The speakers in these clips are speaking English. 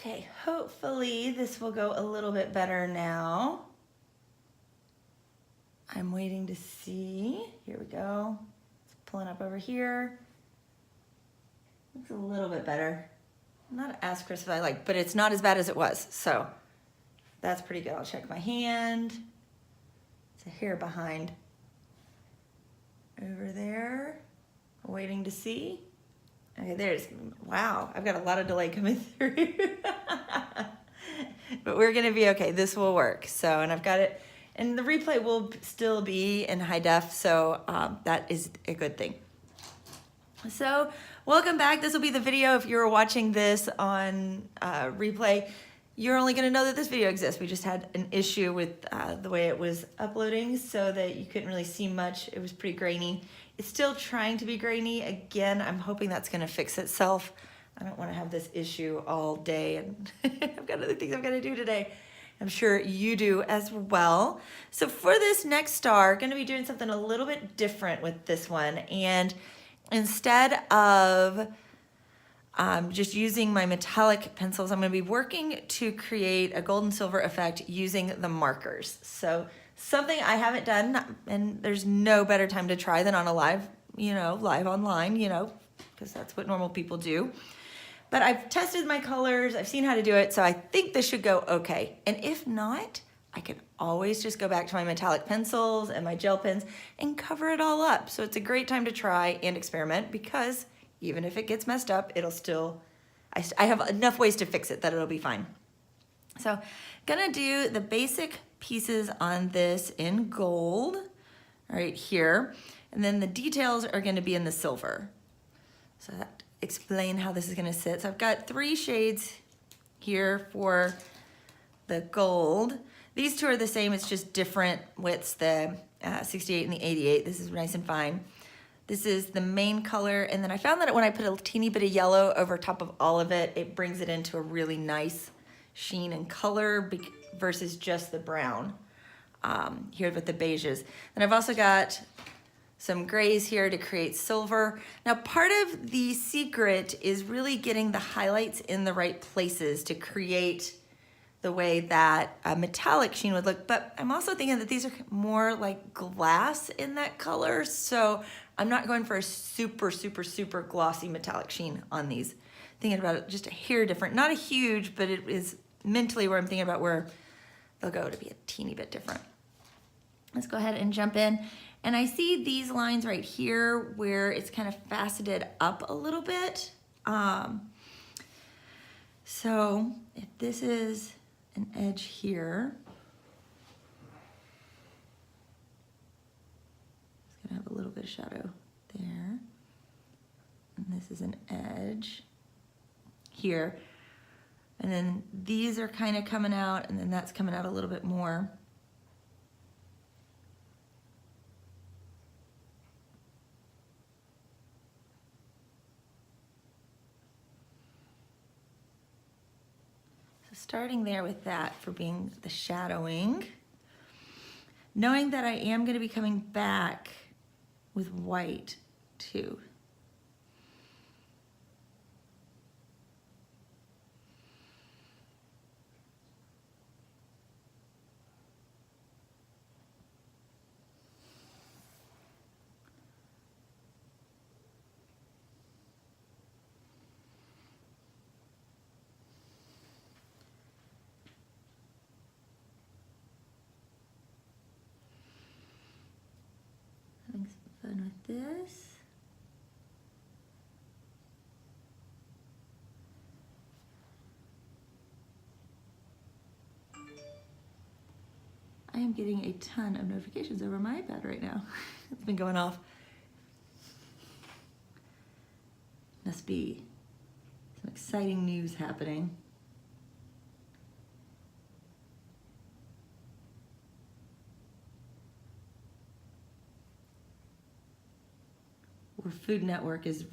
Okay, hopefully this will go a little bit better now. I'm waiting to see. Here we go. It's pulling up over here. Looks a little bit better. Not as crisp as I like, but it's not as bad as it was. So that's pretty good. I'll check my hand. It's a hair behind. Over there, waiting to see. Okay, there's, wow, I've got a lot of delay coming through. But we're gonna be okay, this will work. So, and I've got it, and the replay will still be in high def, so that is a good thing. So, welcome back. This will be the video. If you're watching this on replay, you're only gonna know that this video exists. We just had an issue with the way it was uploading so that you couldn't really see much. It was pretty grainy. It's still trying to be grainy. Again, I'm hoping that's gonna fix itself. I don't wanna have this issue all day, and I've got other things I've gotta do today. I'm sure you do as well. So for this next star, gonna be doing something a little bit different with this one. And instead of just using my metallic pencils, I'm gonna be working to create a gold and silver effect using the markers. So something I haven't done, and there's no better time to try than on a live online, because that's what normal people do. But I've tested my colors, I've seen how to do it, so I think this should go okay. And if not, I can always just go back to my metallic pencils and my gel pens and cover it all up. So it's a great time to try and experiment, because even if it gets messed up, it'll still, I have enough ways to fix it that it'll be fine. So gonna do the basic pieces on this in gold, right here. And then the details are gonna be in the silver. So that explain how this is gonna sit. So I've got 3 shades here for the gold. These two are the same, it's just different widths, the 68 and the 88. This is nice and fine. This is the main color, and then I found that when I put a teeny bit of yellow over top of all of it, it brings it into a really nice sheen and color versus just the brown here with the beiges. And I've also got some grays here to create silver. Now, part of the secret is really getting the highlights in the right places to create the way that a metallic sheen would look, but I'm also thinking that these are more like glass in that color, so I'm not going for a super, super, super glossy metallic sheen on these. Thinking about it just a hair different, not a huge, but it is mentally where I'm thinking about where they'll go to be a teeny bit different. Let's go ahead and jump in. And I see these lines right here where it's kind of faceted up a little bit. So if this is an edge here, it's gonna have a little bit of shadow there. And this is an edge here. And then these are kind of coming out, and then that's coming out a little bit more. Starting there with that for being the shadowing, knowing that I am going to be coming back with white too. Having some fun with this. I am getting a ton of notifications over my iPad right now. It's been going off. Must be some exciting news happening. Or Food Network has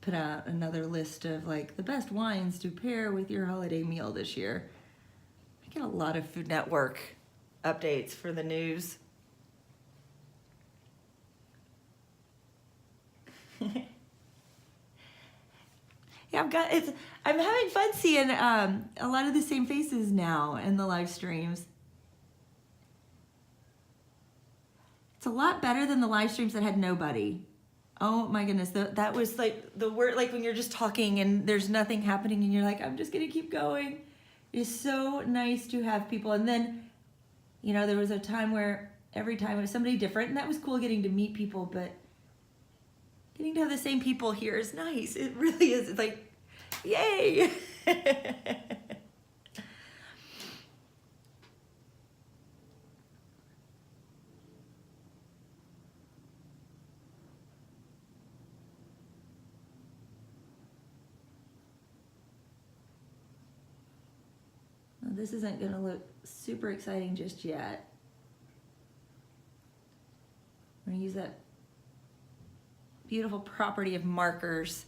put out another list of like the best wines to pair with your holiday meal this year. I get a lot of Food Network updates for the news. Yeah, I'm having fun seeing a lot of the same faces now in the live streams. It's a lot better than the live streams that had nobody. Oh my goodness, that was like the word, like when you're just talking and there's nothing happening and you're like, I'm just gonna keep going. It's so nice to have people. And then, you know, there was a time where every time it was somebody different, and that was cool getting to meet people, but getting to have the same people here is nice. It really is. It's like, yay. This isn't going to look super exciting just yet. I'm going to use that beautiful property of markers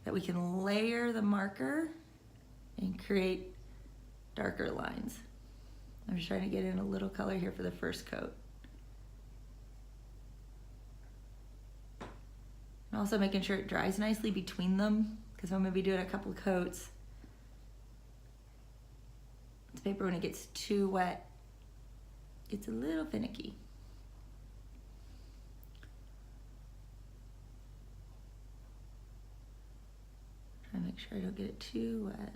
that we can layer the marker and create darker lines. I'm just trying to get in a little color here for the first coat. And also making sure it dries nicely between them, because I'm going to be doing a couple coats. This paper, when it gets too wet, gets a little finicky. Try to make sure I don't get it too wet.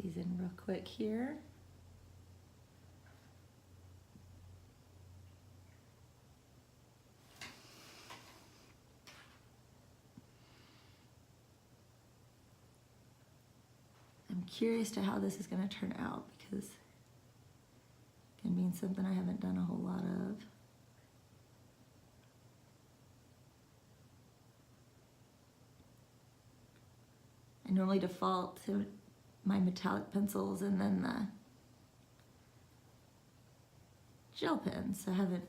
These in real quick here. I'm curious to how this is going to turn out, because it can mean something I haven't done a whole lot of. I normally default to my metallic pencils and then the gel pens. So I haven't.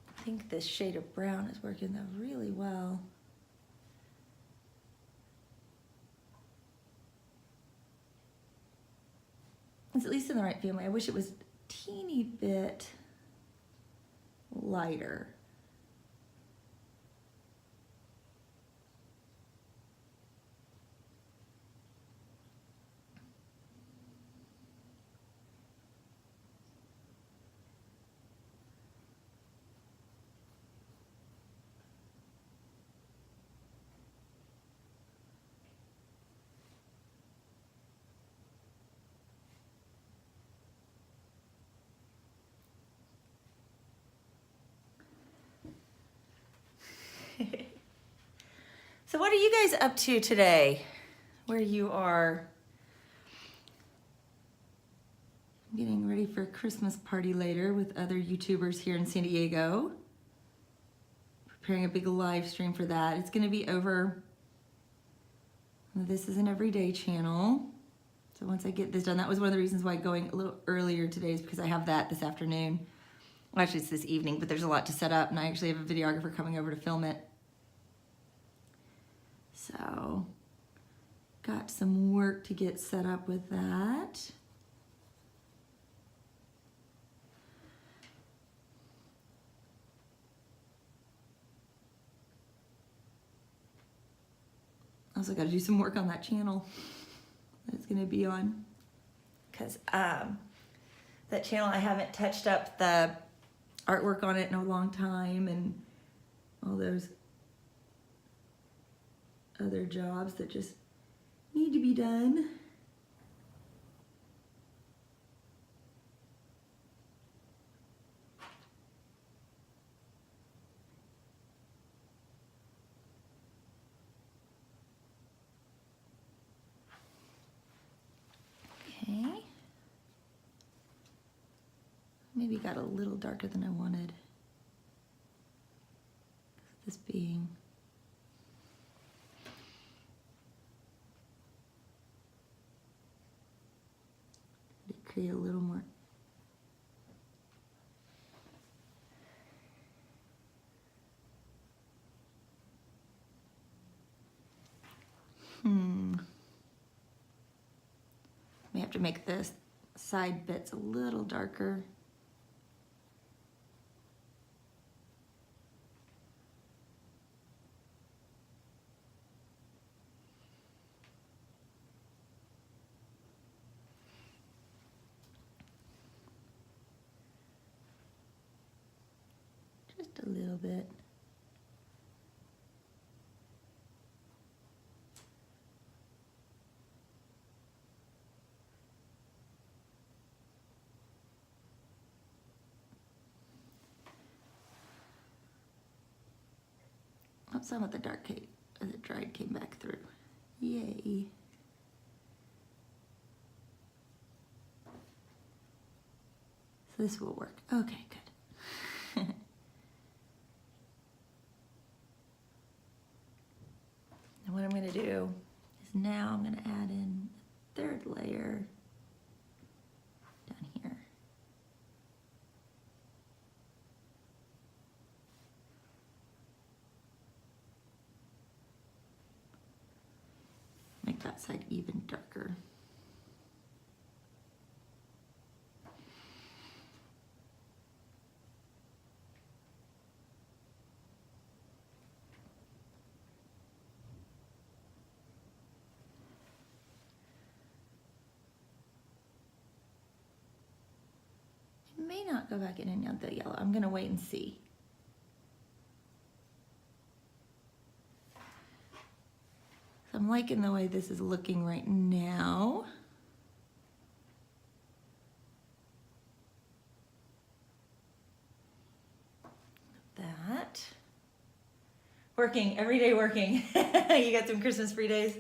I think this shade of brown is working though really well. It's at least in the right family. I wish it was a teeny bit lighter. So what are you guys up to today, where you are getting ready for a Christmas party later with other YouTubers here in San Diego? Preparing a big live stream for that. It's gonna be over, this is an everyday channel. So once I get this done, that was one of the reasons why going a little earlier today is because I have that this afternoon. Well, actually it's this evening, but there's a lot to set up and I actually have a videographer coming over to film it. So, got some work to get set up with that. Also got to do some work on that channel that it's going to be on. Because that channel, I haven't touched up the artwork on it in a long time and all those other jobs that just need to be done. maybe got a little darker than I wanted. This being to create a little more. We have to make the side bits a little darker. Just a little bit. Oh, some of the dark cake, the dried came back through. Yay. So this will work. Okay, good. And what I'm going to do is now I'm going to add in a third layer down here. Make that side even darker. I may not go back in and add the yellow. I'm going to wait and see. So I'm liking the way this is looking right now. That. Working, every day working. You got some Christmas free days?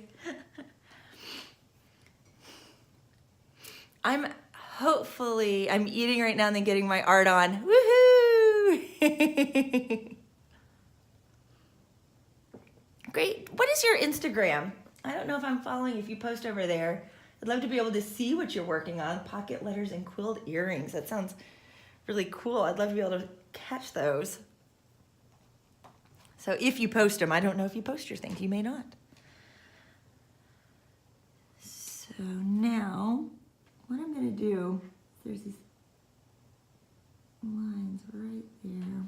I'm eating right now and then getting my art on. Woohoo! Great. What is your Instagram? I don't know if I'm following, if you post over there. I'd love to be able to see what you're working on. Pocket letters and quilled earrings. That sounds really cool. I'd love to be able to catch those. So if you post them, I don't know if you post your things. You may not. So now, what I'm going to do, there's these lines right there.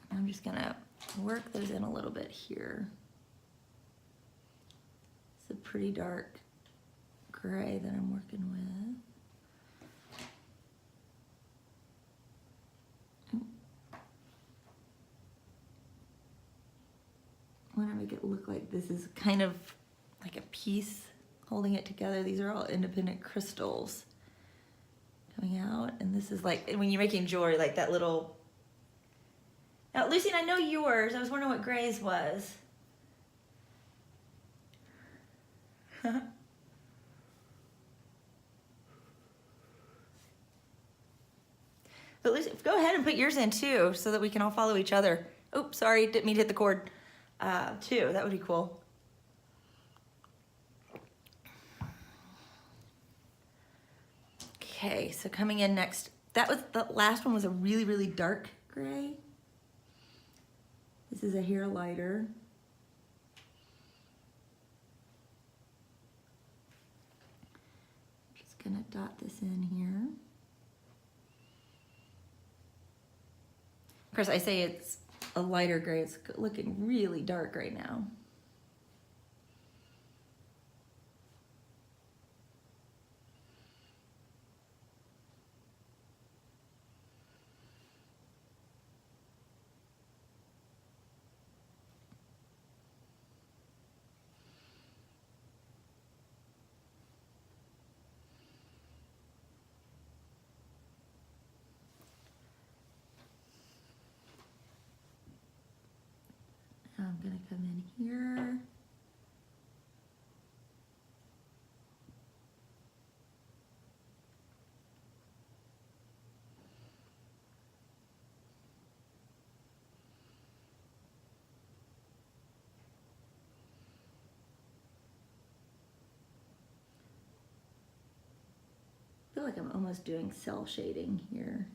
I'm just going to work those in a little bit here. It's a pretty dark gray that I'm working with. I want to make it look like this is kind of like a piece holding it together. These are all independent crystals coming out, and this is like when you're making jewelry, like that little. Now, Lucy, I know yours. I was wondering what Gray's was. But Lucy, go ahead and put yours in too, so that we can all follow each other. Oops, sorry, didn't mean to hit the cord. Too, that would be cool. Okay, so coming in next, that was the last one was a really, really dark gray. This is a hair lighter. Just gonna dot this in here. Of course, I say it's a lighter gray. It's looking really dark right now. I'm gonna come in here. like I'm almost doing cell shading here.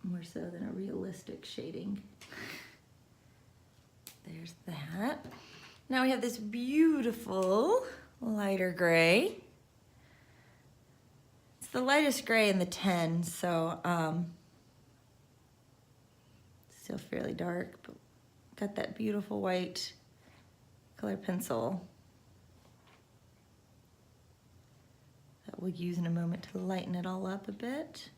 More so than a realistic shading. There's that. Now we have this beautiful lighter gray. It's the lightest gray in the 10, so still fairly dark, but got that beautiful white color pencil that we'll use in a moment to lighten it all up a bit.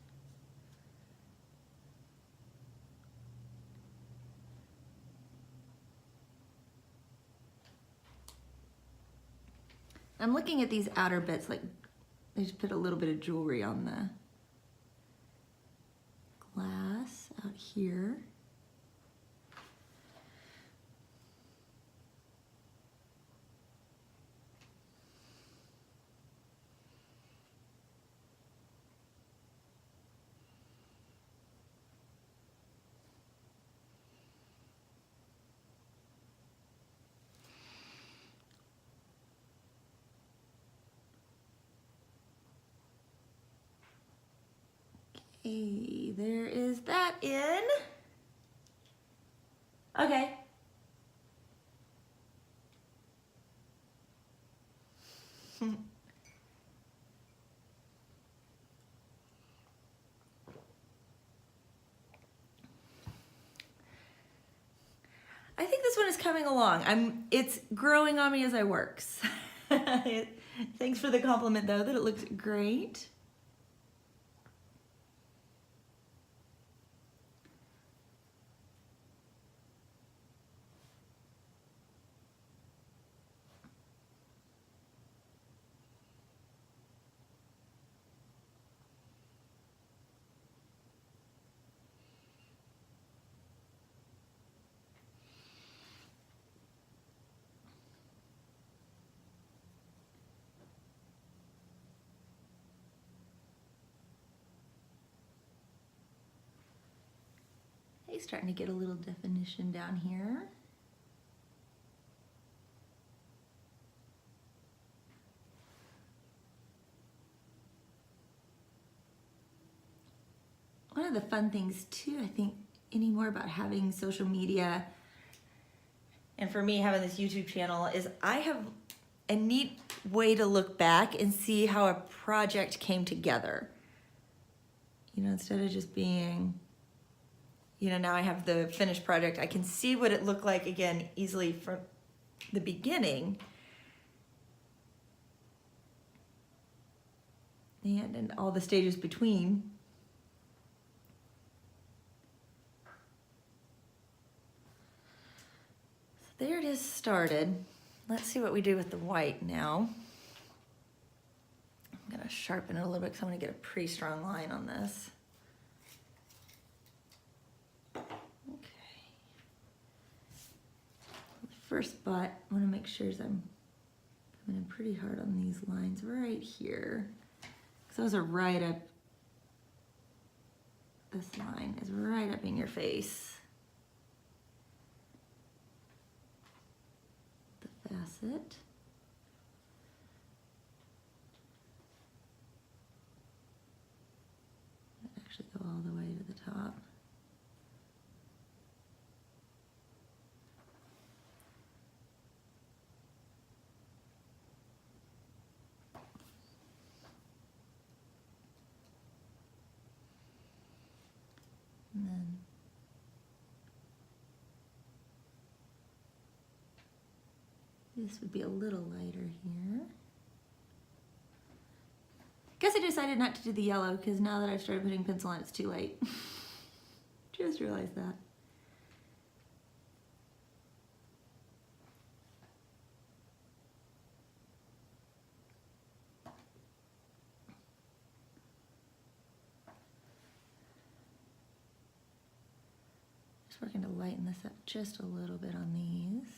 I'm looking at these outer bits, like they just put a little bit of jewelry on the glass out here. Okay, there is that in. Okay. I think this one is coming along. It's growing on me as I work. Thanks for the compliment though, that it looks great. He's starting to get a little definition down here. One of the fun things too, I think, anymore about having social media and for me having this YouTube channel is I have a neat way to look back and see how a project came together. You know, instead of just being, you know, now I have the finished project, I can see what it looked like again easily from the beginning. And all the stages between. So there it is started. Let's see what we do with the white now. I'm gonna sharpen it a little bit because I'm gonna get a pretty strong line on this. Okay. The first spot, I wanna make sure I'm coming in pretty hard on these lines right here. Because those are right up, this line is right up in your face. The facet. Actually go all the way to the top. And then this would be a little lighter here. Guess I decided not to do the yellow because now that I've started putting pencil on, it's too late. Just realized that. Just working to lighten this up just a little bit on these.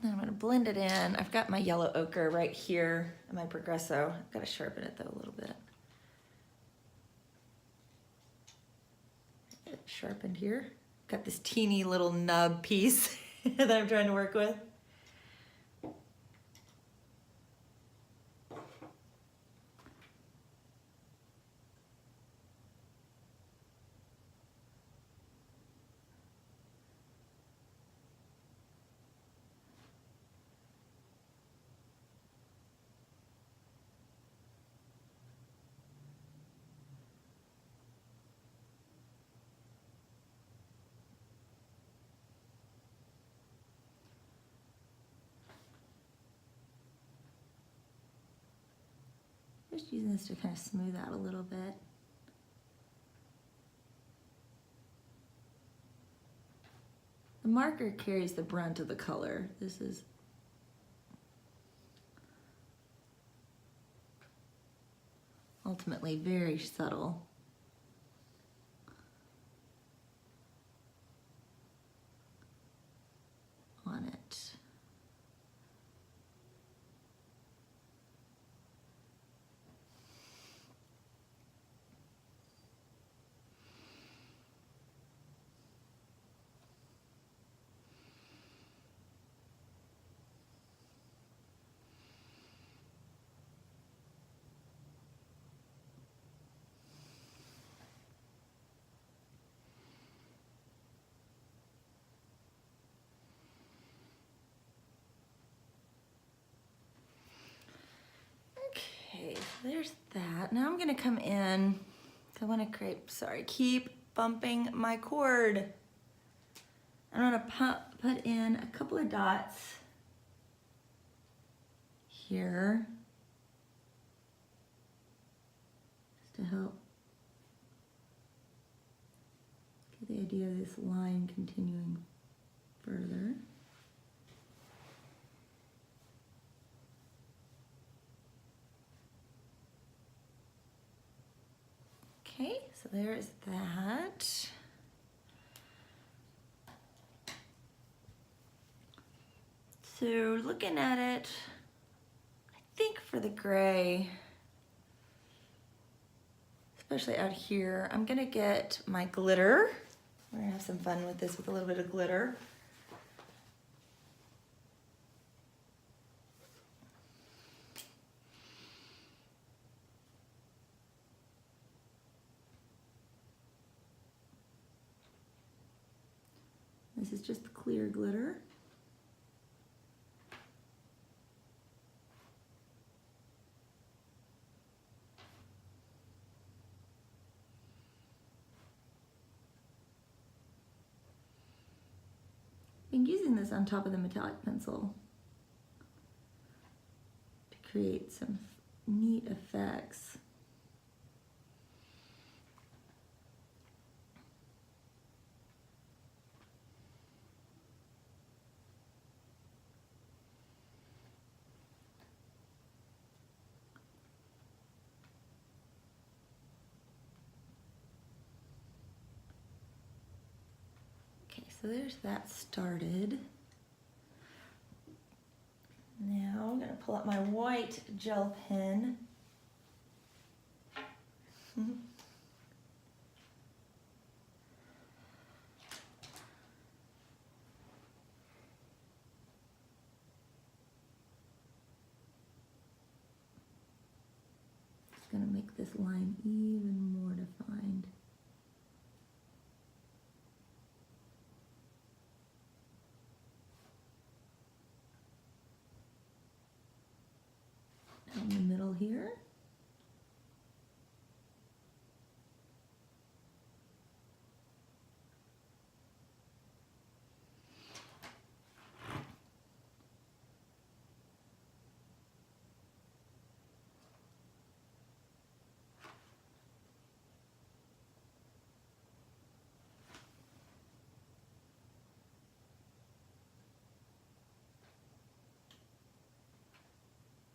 And I'm going to blend it in. I've got my yellow ochre right here and my Progresso. I've got to sharpen it though a little bit. Get it sharpened here. got this teeny little nub piece that I'm trying to work with. Just using this to kind of smooth out a little bit. The marker carries the brunt of the color. This is ultimately very subtle. On it. Okay, so there's that. Now I'm gonna come in, I wanna create, keep bumping my cord. I'm gonna put in a couple of dots here, just to help get the idea of this line continuing further. Okay, so there's that. So looking at it, I think for the gray, especially out here, I'm gonna get my glitter. We're gonna have some fun with this with a little bit of glitter. This is just clear glitter. I'm using this on top of the metallic pencil to create some neat effects. So there's that started. Now I'm gonna pull out my white gel pen. Just gonna make this line even more defined. In the middle here.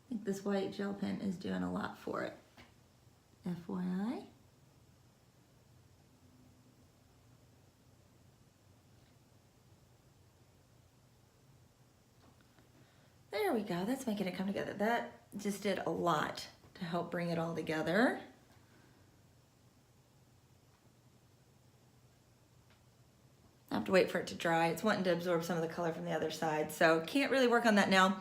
I think this white gel pen is doing a lot for it. FYI. There we go, that's making it come together. That just did a lot to help bring it all together. have to wait for it to dry. It's wanting to absorb some of the color from the other side, so can't really work on that now.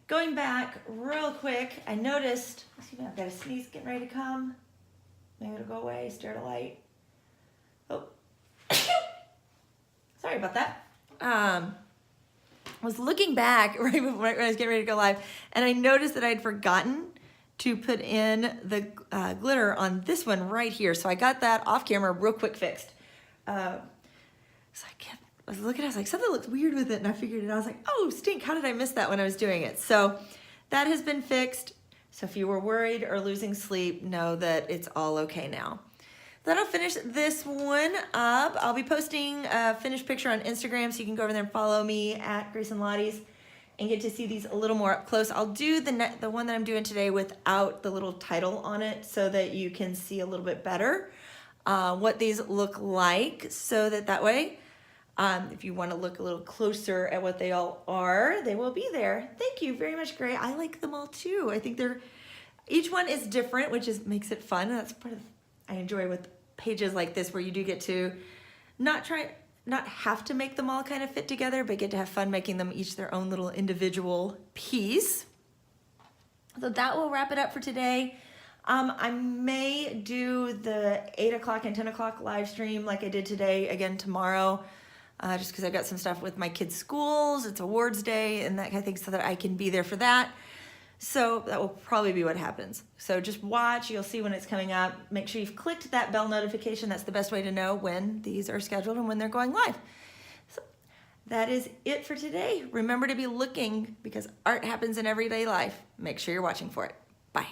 Going back real quick, I noticed, excuse me, I've got a sneeze getting ready to come. Maybe it'll go away, stare at a light. Oh, sorry about that. I was looking back right when I was getting ready to go live, and I noticed that I had forgotten to put in the glitter on this one right here. So I got that off camera real quick fixed. So I was looking, I was like, something looks weird with it, and I figured it out. I was like, oh, stink, how did I miss that when I was doing it? So that has been fixed. So if you were worried or losing sleep, know that it's all okay now. That'll finish this one up. I'll be posting a finished picture on Instagram, so you can go over there and follow me at Grace and Lottie's and get to see these a little more up close. I'll do the one that I'm doing today without the little title on it so that you can see a little bit better what these look like, so that way, if you want to look a little closer at what they all are, they will be there. Thank you very much, Gray. I like them all too. I think each one is different, which makes it fun. That's part of I enjoy with pages like this, where you do get to not have to make them all kind of fit together, but get to have fun making them each their own little individual piece. So that will wrap it up for today. I may do the 8 o'clock and 10 o'clock live stream like I did today again tomorrow, just because I've got some stuff with my kids' schools. It's awards day and that kind of thing, so that I can be there for that. So that will probably be what happens. So just watch, you'll see when it's coming up. Make sure you've clicked that bell notification. That's the best way to know when these are scheduled and when they're going live. So that is it for today. Remember to be looking, because art happens in everyday life. Make sure you're watching for it. Bye.